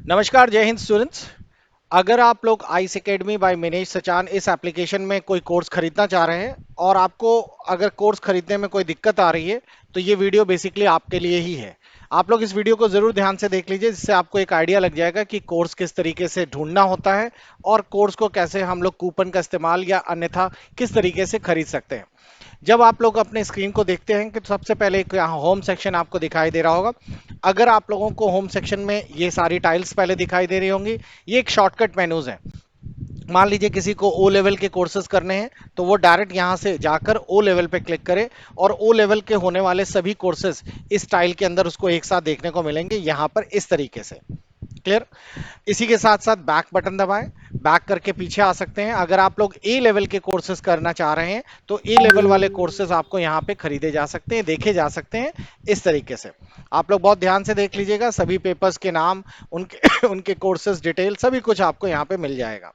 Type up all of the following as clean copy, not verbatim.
नमस्कार, जय हिंद स्टूडेंट्स। अगर आप लोग ice academy by Minesh Sachan इस एप्लीकेशन में कोई कोर्स खरीदना चाह रहे हैं और आपको अगर कोर्स खरीदने में कोई दिक्कत आ रही है तो ये वीडियो बेसिकली आपके लिए ही है। आप लोग इस वीडियो को जरूर ध्यान से देख लीजिए, जिससे आपको एक आइडिया लग जाएगा कि कोर्स किस तरीके से ढूंढना होता है और कोर्स को कैसे हम लोग कूपन का इस्तेमाल या अन्यथा किस तरीके से खरीद सकते हैं। जब आप लोग अपने स्क्रीन को देखते हैं कि सबसे पहले एक यहाँ होम सेक्शन आपको दिखाई दे रहा होगा। अगर आप लोगों को होम सेक्शन में ये सारी टाइल्स पहले दिखाई दे रही होंगी, ये एक शॉर्टकट मेनूज है। मान लीजिए किसी को ओ लेवल के कोर्सेज करने हैं तो वो डायरेक्ट यहां से जाकर ओ लेवल पे क्लिक करे और ओ लेवल के होने वाले सभी कोर्सेज इस टाइल के अंदर उसको एक साथ देखने को मिलेंगे यहां पर इस तरीके से। क्लियर। इसी के साथ साथ बैक बटन दबाएं, बैक करके पीछे आ सकते हैं। अगर आप लोग ए लेवल के कोर्सेज करना चाह रहे हैं तो ए लेवल वाले कोर्सेज आपको यहाँ पे खरीदे जा सकते हैं, देखे जा सकते हैं इस तरीके से। आप लोग बहुत ध्यान से देख लीजिएगा, सभी पेपर्स के नाम, उनके उनके कोर्सेज डिटेल सभी कुछ आपको यहाँ पे मिल जाएगा।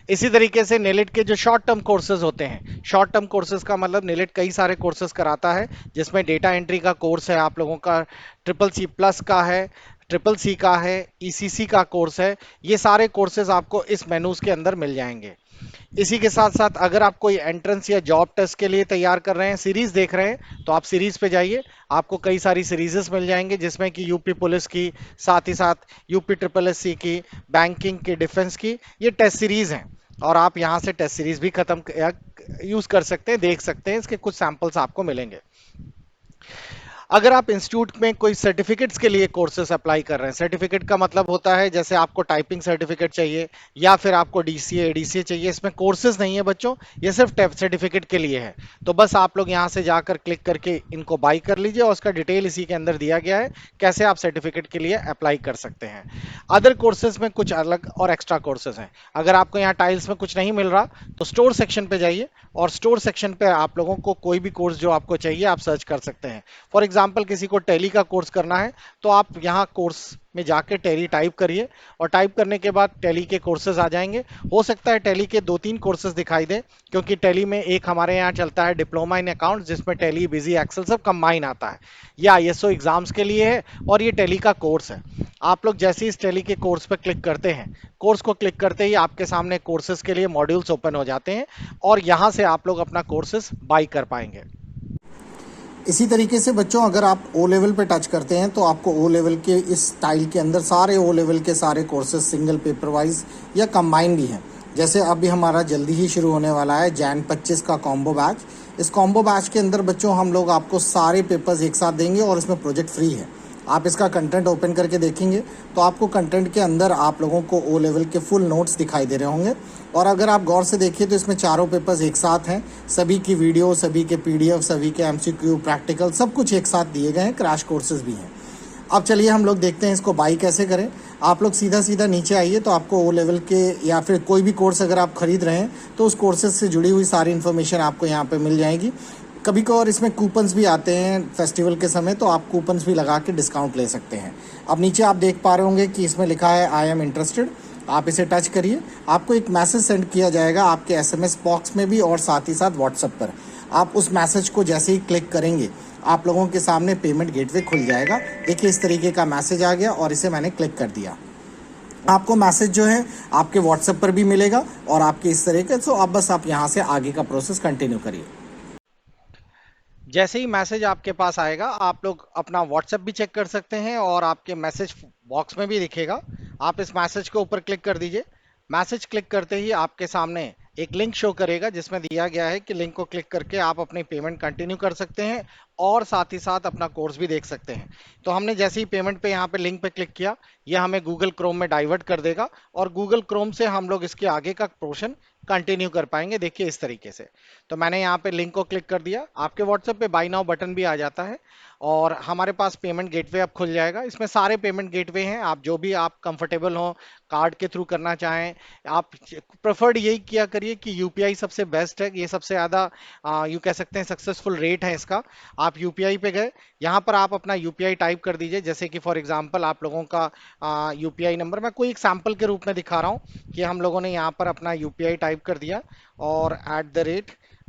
इसी तरीके से नेलिट के जो शॉर्ट टर्म कोर्सेज होते हैं, शॉर्ट टर्म कोर्सेज का मतलब नेलिट कई सारे कोर्सेज कराता है, जिसमें डेटा एंट्री का कोर्स है आप लोगों का, ट्रिपल सी प्लस का है, ट्रिपल सी का है, ईसीसी का कोर्स है। ये सारे कोर्सेज आपको इस मेनूज के अंदर मिल जाएंगे। इसी के साथ साथ अगर आप कोई एंट्रेंस या जॉब टेस्ट के लिए तैयार कर रहे हैं, सीरीज देख रहे हैं, तो आप सीरीज पे जाइए। आपको कई सारी सीरीजेस मिल जाएंगे, जिसमें कि यूपी पुलिस की, साथ ही साथ यूपी ट्रिपल एस सी की, बैंकिंग की, डिफेंस की, ये टेस्ट सीरीज हैं। और आप यहाँ से टेस्ट सीरीज भी खत्म यूज कर सकते हैं, देख सकते हैं, इसके कुछ सैंपल्स आपको मिलेंगे। अगर आप इंस्टीट्यूट में कोई सर्टिफिकेट्स के लिए कोर्सेस अप्लाई कर रहे हैं, सर्टिफिकेट का मतलब होता है जैसे आपको टाइपिंग सर्टिफिकेट चाहिए या फिर आपको डीसीए एडीसीए चाहिए, इसमें कोर्सेज नहीं है बच्चों, ये सिर्फ सर्टिफिकेट के लिए है। तो बस आप लोग यहाँ से जाकर क्लिक करके इनको बाई कर लीजिए और उसका डिटेल इसी के अंदर दिया गया है, कैसे आप सर्टिफिकेट के लिए अप्लाई कर सकते हैं। अदर कोर्सेज में कुछ अलग और एक्स्ट्रा कोर्सेज हैं। अगर आपको यहाँ टाइल्स में कुछ नहीं मिल रहा तो स्टोर सेक्शन पे जाइए और स्टोर सेक्शन पे आप लोगों को कोई भी कोर्स जो आपको चाहिए आप सर्च कर सकते हैं। फॉर एग्जाम्पल किसी को टैली का कोर्स करना है तो आप यहाँ कोर्स में जाके टैली टाइप करिए और टाइप करने के बाद टैली के कोर्सेज आ जाएंगे। हो सकता है टैली के 2-3 कोर्सेज दिखाई दे, क्योंकि टैली में एक हमारे यहाँ चलता है डिप्लोमा इन अकाउंट, जिसमें टैली, बिजी, एक्सेल सब कंबाइन आता है। ये आईएसओ एग्जाम्स के लिए है और ये टैली का कोर्स है। आप लोग जैसे ही इस टैली के कोर्स पर क्लिक करते हैं, कोर्स को क्लिक करते ही आपके सामने कोर्सेज के लिए मॉड्यूल्स ओपन हो जाते हैं और यहाँ से आप लोग अपना कोर्सेज बाई कर पाएंगे। इसी तरीके से बच्चों, अगर आप ओ लेवल पे टच करते हैं तो आपको ओ लेवल के इस टाइल के अंदर सारे ओ लेवल के सारे कोर्सेज सिंगल पेपर वाइज या कंबाइन भी हैं। जैसे अभी हमारा जल्दी ही शुरू होने वाला है जैन 25 का कॉम्बो बैच। इस कॉम्बो बैच के अंदर बच्चों हम लोग आपको सारे पेपर्स एक साथ देंगे और इसमें प्रोजेक्ट फ्री है। आप इसका कंटेंट ओपन करके देखेंगे तो आपको कंटेंट के अंदर आप लोगों को ओ लेवल के फुल नोट्स दिखाई दे रहे होंगे। और अगर आप गौर से देखिए तो इसमें चारों पेपर्स एक साथ हैं, सभी की वीडियो, सभी के पीडीएफ, सभी के एमसीक्यू, प्रैक्टिकल सब कुछ एक साथ दिए गए हैं, क्रैश कोर्सेज भी हैं। अब चलिए हम लोग देखते हैं इसको बाई कैसे करें। आप लोग सीधा सीधा नीचे आइए तो आपको ओ लेवल के या फिर कोई भी कोर्स अगर आप खरीद रहे हैं तो उस कोर्सेज से जुड़ी हुई सारी इन्फॉर्मेशन आपको यहाँ पे मिल जाएगी। कभी कभार इसमें कूपन्स भी आते हैं फेस्टिवल के समय, तो आप कूपन्स भी लगा के डिस्काउंट ले सकते हैं। अब नीचे आप देख पा रहे होंगे कि इसमें लिखा है आई एम इंटरेस्टेड। आप इसे टच करिए, आपको एक मैसेज सेंड किया जाएगा आपके एसएमएस बॉक्स में भी और साथ ही साथ व्हाट्सएप पर। आप उस मैसेज को जैसे ही क्लिक करेंगे आप लोगों के सामने पेमेंट गेटवे खुल जाएगा। देखिए इस तरीके का मैसेज आ गया और इसे मैंने क्लिक कर दिया। आपको मैसेज जो है आपके व्हाट्सएप पर भी मिलेगा और आपके इस तरीके से अब बस आप यहाँ से आगे का प्रोसेस कंटिन्यू करिए। जैसे ही मैसेज आपके पास आएगा आप लोग अपना व्हाट्सएप भी चेक कर सकते हैं और आपके मैसेज बॉक्स में भी दिखेगा। आप इस मैसेज के ऊपर क्लिक कर दीजिए। मैसेज क्लिक करते ही आपके सामने एक लिंक शो करेगा, जिसमें दिया गया है कि लिंक को क्लिक करके आप अपनी पेमेंट कंटिन्यू कर सकते हैं और साथ ही साथ अपना कोर्स भी देख सकते हैं। तो हमने जैसे ही पेमेंट पे यहाँ पे लिंक पे क्लिक किया, यह हमें गूगल क्रोम में डाइवर्ट कर देगा और गूगल क्रोम से हम लोग इसके आगे का पोर्शन कंटिन्यू कर पाएंगे। देखिए इस तरीके से। तो मैंने यहाँ पे लिंक को क्लिक कर दिया, आपके व्हाट्सएप पे बाय नाउ बटन भी आ जाता है और हमारे पास पेमेंट गेटवे अब खुल जाएगा। इसमें सारे पेमेंट गेटवे हैं, आप जो भी आप कंफर्टेबल हो, कार्ड के थ्रू करना चाहें। आप प्रेफर्ड यही किया करिए कि यूपीआई सबसे बेस्ट है, ये सबसे ज़्यादा यू कह सकते हैं सक्सेसफुल रेट है इसका। आप यूपीआई पे गए, यहाँ पर आप अपना यूपीआई टाइप कर दीजिए। जैसे कि फॉर एग्जांपल आप लोगों का यूपीआई नंबर मैं कोई एक सैंपल के रूप में दिखा रहा हूँ कि हम लोगों ने यहाँ पर अपना यूपीआई टाइप कर दिया और @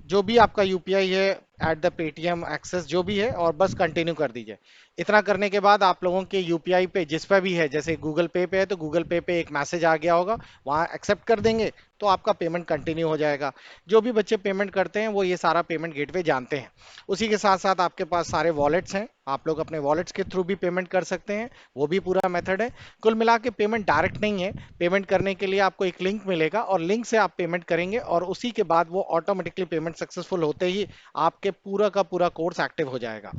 जो भी आपका यूपीआई है ऐट द पेटीएम एक्सेस जो भी है, और बस कंटिन्यू कर दीजिए। इतना करने के बाद आप लोगों के यूपीआई पे जिस पे भी है, जैसे गूगल पे पे है तो गूगल पे एक मैसेज आ गया होगा, वहाँ एक्सेप्ट कर देंगे तो आपका पेमेंट कंटिन्यू हो जाएगा। जो भी बच्चे पेमेंट करते हैं वो ये सारा पेमेंट गेटवे जानते हैं। उसी के साथ साथ आपके पास सारे वॉलेट्स हैं, आप लोग अपने वॉलेट्स के थ्रू भी पेमेंट कर सकते हैं, वो भी पूरा मेथड है। कुल मिला के पेमेंट डायरेक्ट नहीं है। पेमेंट करने के लिए आपको एक लिंक मिलेगा और लिंक से आप पेमेंट करेंगे और उसी के बाद वो ऑटोमेटिकली पेमेंट सक्सेसफुल होते ही आपके पूरा का पूरा कोर्स एक्टिव हो जाएगा।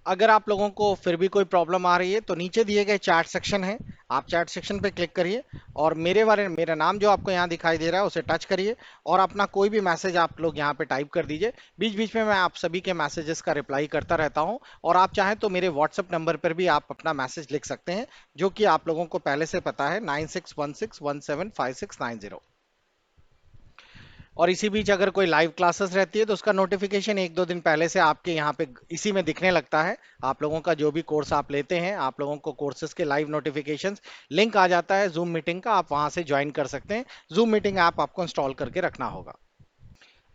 अगर आप लोगों को फिर भी कोई प्रॉब्लम आ रही है तो नीचे दिए गए चैट सेक्शन है, आप चैट सेक्शन पे क्लिक करिए और मेरा नाम जो आपको यहाँ दिखाई दे रहा है उसे टच करिए और अपना कोई भी मैसेज आप लोग यहाँ पे टाइप कर दीजिए। बीच बीच में मैं आप सभी के मैसेजेस का रिप्लाई करता रहता हूँ, और आप चाहें तो मेरे व्हाट्सएप नंबर पर भी आप अपना मैसेज लिख सकते हैं, जो कि आप लोगों को पहले से पता है, 9616175690। और इसी बीच अगर कोई लाइव क्लासेस रहती है तो उसका नोटिफिकेशन एक दो दिन पहले से आपके यहाँ पे इसी में दिखने लगता है। आप लोगों का जो भी कोर्स आप लेते हैं, आप लोगों को कोर्सेज के लाइव नोटिफिकेशंस लिंक आ जाता है जूम मीटिंग का, आप वहां से ज्वाइन कर सकते हैं। जूम मीटिंग ऐप आपको इंस्टॉल करके रखना होगा।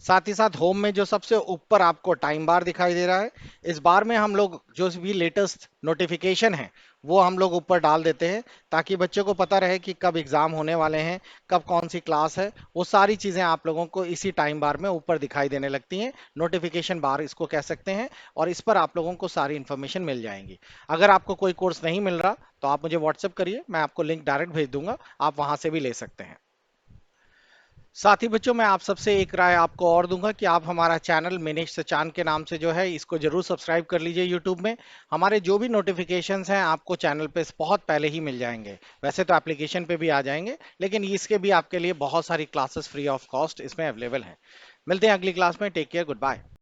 साथ ही साथ होम में जो सबसे ऊपर आपको टाइम बार दिखाई दे रहा है, इस बार में हम लोग जो भी लेटेस्ट नोटिफिकेशन है वो हम लोग ऊपर डाल देते हैं, ताकि बच्चों को पता रहे कि कब एग्जाम होने वाले हैं, कब कौन सी क्लास है। वो सारी चीजें आप लोगों को इसी टाइम बार में ऊपर दिखाई देने लगती हैं, नोटिफिकेशन बार इसको कह सकते हैं, और इस पर आप लोगों को सारी इन्फॉर्मेशन मिल जाएंगी। अगर आपको कोई कोर्स नहीं मिल रहा तो आप मुझे व्हाट्सएप करिए, मैं आपको लिंक डायरेक्ट भेज दूंगा, आप वहां से भी ले सकते हैं। साथ ही बच्चों, मैं आप सबसे एक राय आपको और दूंगा कि आप हमारा चैनल मिनेश सचान के नाम से जो है इसको जरूर सब्सक्राइब कर लीजिए यूट्यूब में। हमारे जो भी नोटिफिकेशंस हैं आपको चैनल पे बहुत पहले ही मिल जाएंगे। वैसे तो एप्लीकेशन पे भी आ जाएंगे, लेकिन इसके भी आपके लिए बहुत सारी क्लासेस फ्री ऑफ कॉस्ट इसमें अवेलेबल हैं। मिलते हैं अगली क्लास में। Take care, good bye.